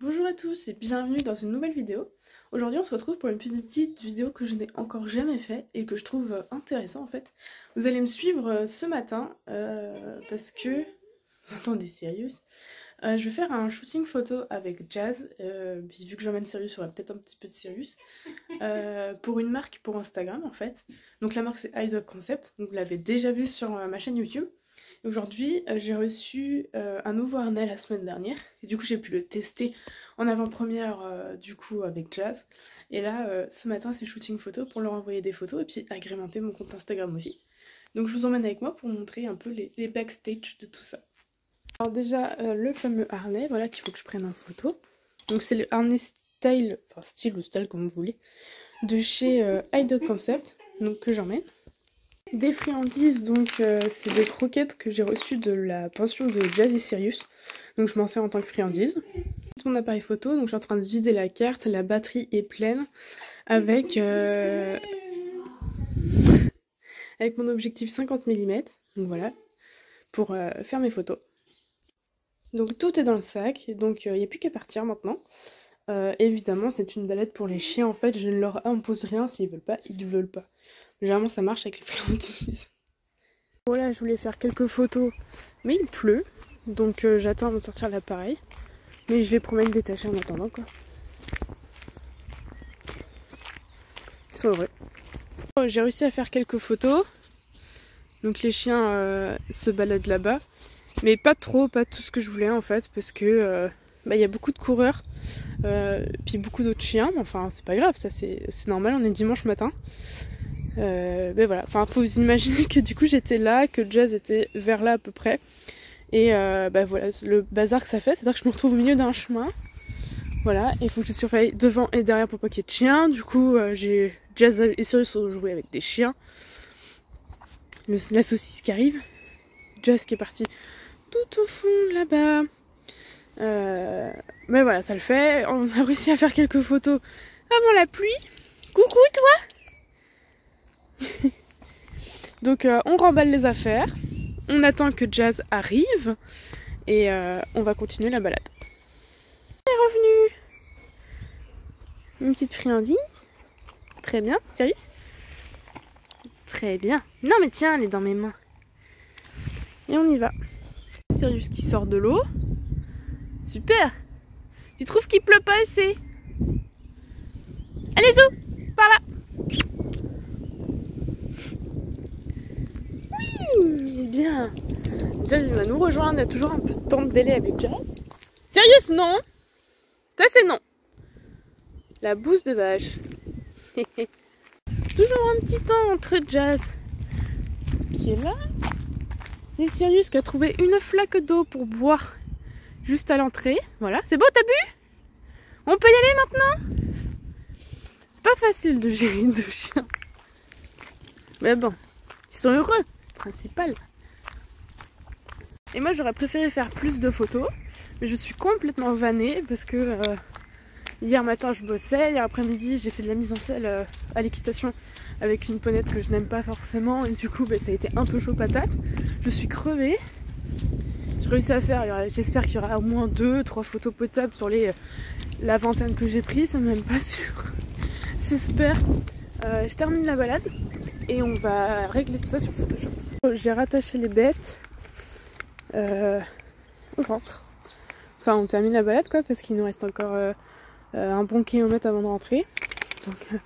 Bonjour à tous et bienvenue dans une nouvelle vidéo. Aujourd'hui on se retrouve pour une petite vidéo que je n'ai encore jamais fait et que je trouve intéressant en fait. Vous allez me suivre ce matin parce que... Vous entendez sérieux? Je vais faire un shooting photo avec Jazz, puis vu que j'emmène Sirius, il y aura peut-être un petit peu de Sirius, pour une marque pour Instagram en fait. Donc la marque c'est iDog Concept, donc vous l'avez déjà vu sur ma chaîne YouTube. Aujourd'hui, j'ai reçu un nouveau harnais la semaine dernière, et du coup j'ai pu le tester en avant-première du coup avec Jazz. Et là, ce matin c'est shooting photo pour leur envoyer des photos et puis agrémenter mon compte Instagram aussi. Donc je vous emmène avec moi pour montrer un peu les backstage de tout ça. Alors déjà, le fameux harnais, voilà qu'il faut que je prenne en photo. Donc c'est le harnais style, enfin style ou style comme vous voulez, de chez iDog Concept, donc que j'emmène. Des friandises, donc c'est des croquettes que j'ai reçues de la pension de Jazz et Sirius. Donc je m'en sers en tant que friandise. Mon appareil photo, donc je suis en train de vider la carte, la batterie est pleine avec, avec mon objectif 50 mm, donc voilà, pour faire mes photos. Donc tout est dans le sac, donc il n'y a plus qu'à partir maintenant. Évidemment c'est une balade pour les chiens en fait, je ne leur impose rien, s'ils veulent pas, ils veulent pas. Généralement ça marche avec les friandises. Voilà, je voulais faire quelques photos, mais il pleut, donc j'attends à me sortir l'appareil. Mais je les promets de détacher en attendant quoi. Ils sont heureux. J'ai réussi à faire quelques photos. Donc les chiens se baladent là-bas. Mais pas trop, pas tout ce que je voulais en fait, parce que y a beaucoup de coureurs, puis beaucoup d'autres chiens. Enfin c'est pas grave, ça c'est normal, on est dimanche matin. Mais voilà, enfin faut vous imaginer que du coup j'étais là, que Jazz était vers là à peu près. Et voilà, le bazar que ça fait, c'est-à-dire que je me retrouve au milieu d'un chemin. Voilà, il faut que je surveille devant et derrière pour pas qu'il y ait de chiens. Du coup, j'ai Jazz et Sirius ont joué avec des chiens. La saucisse qui arrive. Jazz qui est parti tout au fond là-bas. Mais voilà, ça le fait. On a réussi à faire quelques photos avant la pluie. Coucou toi. Donc on remballe les affaires. On attend que Jazz arrive. Et on va continuer la balade. On est revenu. Une petite friandise. Très bien. Sirius? Très bien. Non mais tiens, elle est dans mes mains. Et on y va. Sirius qui sort de l'eau. Super. Tu trouves qu'il pleut pas assez? Allez Zo, par là. Oui, bien. Jazz il va nous rejoindre. Il y a toujours un peu de temps de délai avec Jazz. Sirius, non. Ça c'est non. La bouse de vache. Toujours un petit temps entre Jazz qui est là et Sirius qui a trouvé une flaque d'eau pour boire juste à l'entrée. Voilà, c'est beau, t'as bu? On peut y aller maintenant? C'est pas facile de gérer deux chiens. Mais bon, ils sont heureux, principal. Et moi j'aurais préféré faire plus de photos, mais je suis complètement vannée parce que hier matin je bossais, hier après-midi j'ai fait de la mise en selle à l'équitation avec une ponette que je n'aime pas forcément et du coup ça a été un peu chaud patate. Je suis crevée. J'ai réussi à faire, j'espère qu'il y aura au moins 2-3 photos potables sur la vingtaine que j'ai prise, c'est même pas sûr. J'espère. Je termine la balade et on va régler tout ça sur Photoshop. J'ai rattaché les bêtes. On rentre. Enfin on termine la balade quoi parce qu'il nous reste encore un bon kilomètre avant de rentrer. Donc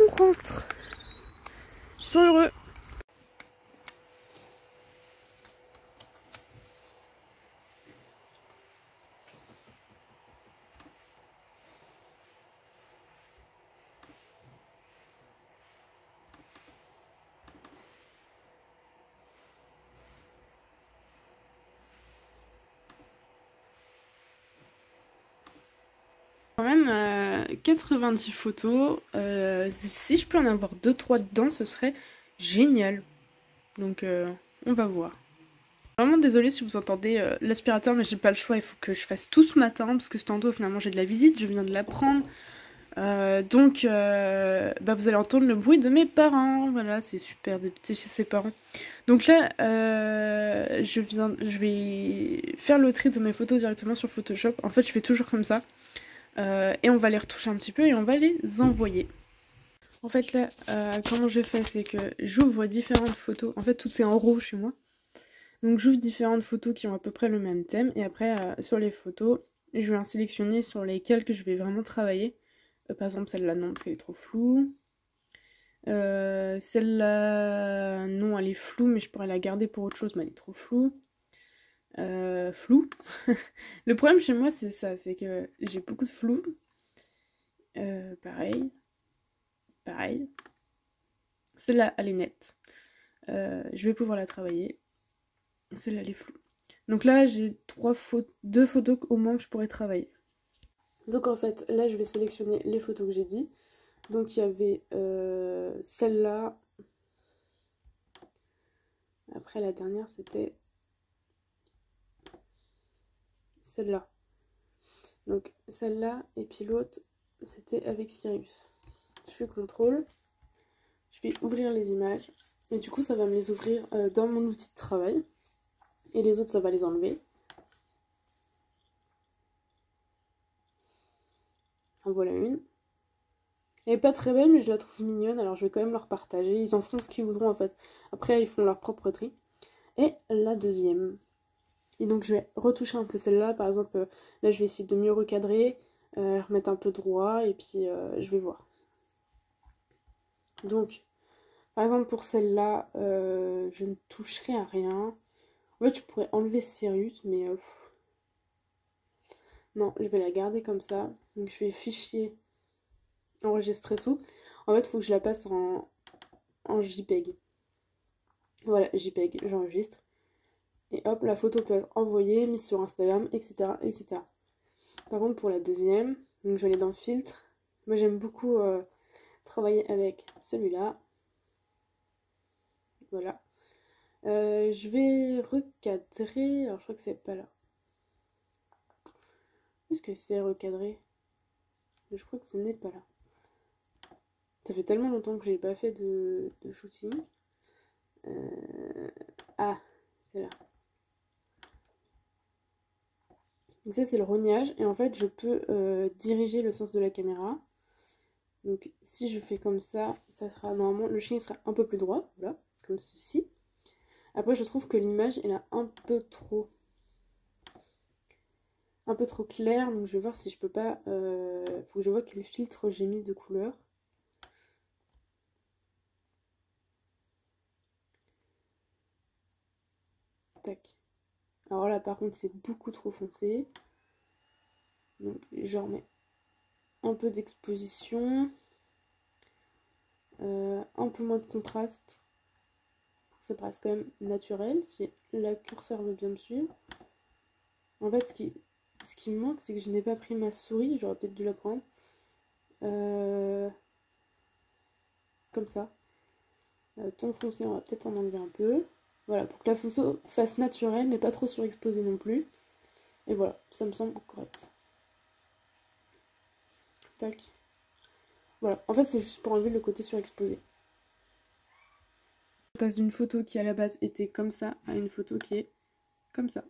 on rentre. Ils sont heureux. Quand même 90 photos, si je peux en avoir 2-3 dedans ce serait génial, donc on va voir. Vraiment désolée si vous entendez l'aspirateur mais j'ai pas le choix, il faut que je fasse tout ce matin parce que ce tantôt finalement j'ai de la visite, je viens de l'apprendre, Bah, vous allez entendre le bruit de mes parents. Voilà, c'est super d'habiter chez ses parents. Donc là, je vais faire le tri de mes photos directement sur Photoshop. En fait, je fais toujours comme ça. Et on va les retoucher un petit peu et on va les envoyer. En fait, là, comment je fais, c'est que j'ouvre différentes photos. En fait, tout est en RAW chez moi. Donc j'ouvre différentes photos qui ont à peu près le même thème. Et après, sur les photos, je vais en sélectionner sur lesquelles que je vais vraiment travailler. Par exemple, celle-là, non, parce qu'elle est trop floue. Celle-là, non, elle est floue, mais je pourrais la garder pour autre chose, mais elle est trop floue. Flou. Le problème chez moi, c'est ça, c'est que j'ai beaucoup de flou. Pareil. Pareil. Celle-là, elle est nette. Je vais pouvoir la travailler. Celle-là, elle est floue. Donc là, j'ai deux photos au moins que je pourrais travailler. Donc en fait, là, je vais sélectionner les photos que j'ai dit. Donc il y avait celle-là. Après, la dernière, c'était celle-là. Donc celle-là, et puis l'autre, c'était avec Sirius. Je fais CTRL. Je vais ouvrir les images. Et du coup, ça va me les ouvrir dans mon outil de travail. Et les autres, ça va les enlever. En voilà une. Elle est pas très belle, mais je la trouve mignonne, alors je vais quand même leur partager. Ils en feront ce qu'ils voudront en fait. Après, ils font leur propre tri. Et la deuxième. Et donc, je vais retoucher un peu celle-là. Par exemple, là, je vais essayer de mieux recadrer, remettre un peu droit, et puis je vais voir. Donc, par exemple, pour celle-là, je ne toucherai à rien. En fait, je pourrais enlever Sirius, mais non, je vais la garder comme ça. Donc, je fais fichier, enregistrer sous. En fait, il faut que je la passe en JPEG. Voilà, JPEG, j'enregistre. Et hop, la photo peut être envoyée, mise sur Instagram, etc. etc. Par contre, pour la deuxième, donc je vais aller dans filtre. Moi, j'aime beaucoup travailler avec celui-là. Voilà. Je vais recadrer. Alors, je crois que c'est pas là. Est-ce que c'est recadré? Je crois que ce n'est pas là. Ça fait tellement longtemps que j'ai pas fait de shooting. Ah, c'est là. Donc ça, c'est le rognage. Et en fait, je peux diriger le sens de la caméra. Donc si je fais comme ça sera normalement, le chien sera un peu plus droit, voilà, comme ceci. Après, je trouve que l'image, elle est un peu trop claire. Donc je vais voir si je peux pas... faut que je vois quel filtre j'ai mis de couleur. Tac. Alors là, par contre, c'est beaucoup trop foncé. Donc je remets un peu d'exposition. Un peu moins de contraste. Pour que ça paraisse quand même naturel. Si la curseur veut bien me suivre. En fait, ce qui me manque, c'est que je n'ai pas pris ma souris. J'aurais peut-être dû la prendre. Comme ça. Ton foncé, on va peut-être en enlever un peu. Voilà, pour que la photo fasse naturelle, mais pas trop surexposée non plus. Et voilà, ça me semble correct. Tac. Voilà, en fait, c'est juste pour enlever le côté surexposé. Je passe d'une photo qui à la base était comme ça à une photo qui est comme ça.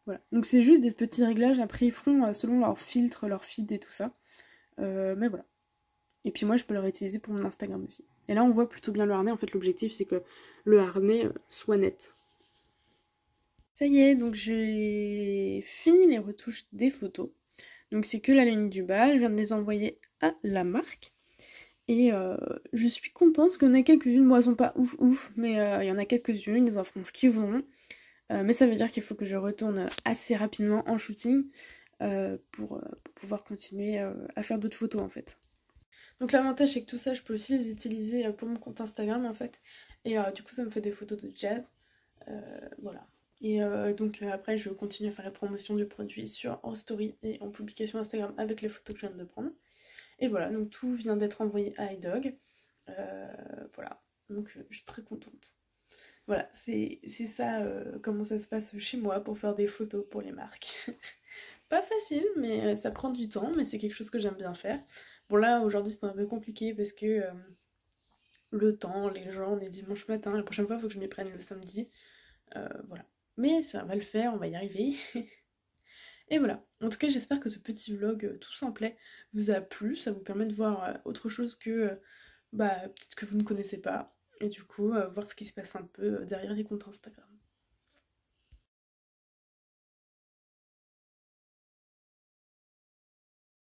Voilà. Donc c'est juste des petits réglages, après ils feront selon leur filtre, leur feed et tout ça. Mais voilà. Et puis moi je peux le réutiliser pour mon Instagram aussi. Et là on voit plutôt bien le harnais, en fait l'objectif c'est que le harnais soit net. Ça y est, donc j'ai fini les retouches des photos. Donc c'est que la ligne du bas, je viens de les envoyer à la marque. Et je suis contente parce qu'il y en a quelques-unes, moi elles sont pas ouf, mais il y en a quelques-unes, ils en feront ce qu'ils voudront. Mais ça veut dire qu'il faut que je retourne assez rapidement en shooting pour pouvoir continuer à faire d'autres photos en fait. Donc l'avantage c'est que tout ça je peux aussi les utiliser pour mon compte Instagram en fait. Et du coup ça me fait des photos de jazz. Voilà. Et donc après je continue à faire la promotion du produit en story et en publication Instagram avec les photos que je viens de prendre. Et voilà, donc tout vient d'être envoyé à iDog. Voilà, donc je suis très contente. Voilà, c'est ça comment ça se passe chez moi pour faire des photos pour les marques. Pas facile, mais ça prend du temps, mais c'est quelque chose que j'aime bien faire. Bon là, aujourd'hui c'était un peu compliqué parce que le temps, les gens, on est dimanche matin, la prochaine fois il faut que je m'y prenne le samedi. Voilà. Mais ça va le faire, on va y arriver. Et voilà. En tout cas, j'espère que ce petit vlog tout simplet vous a plu. Ça vous permet de voir autre chose que peut-être que vous ne connaissez pas. Et du coup, voir ce qui se passe un peu derrière les comptes Instagram.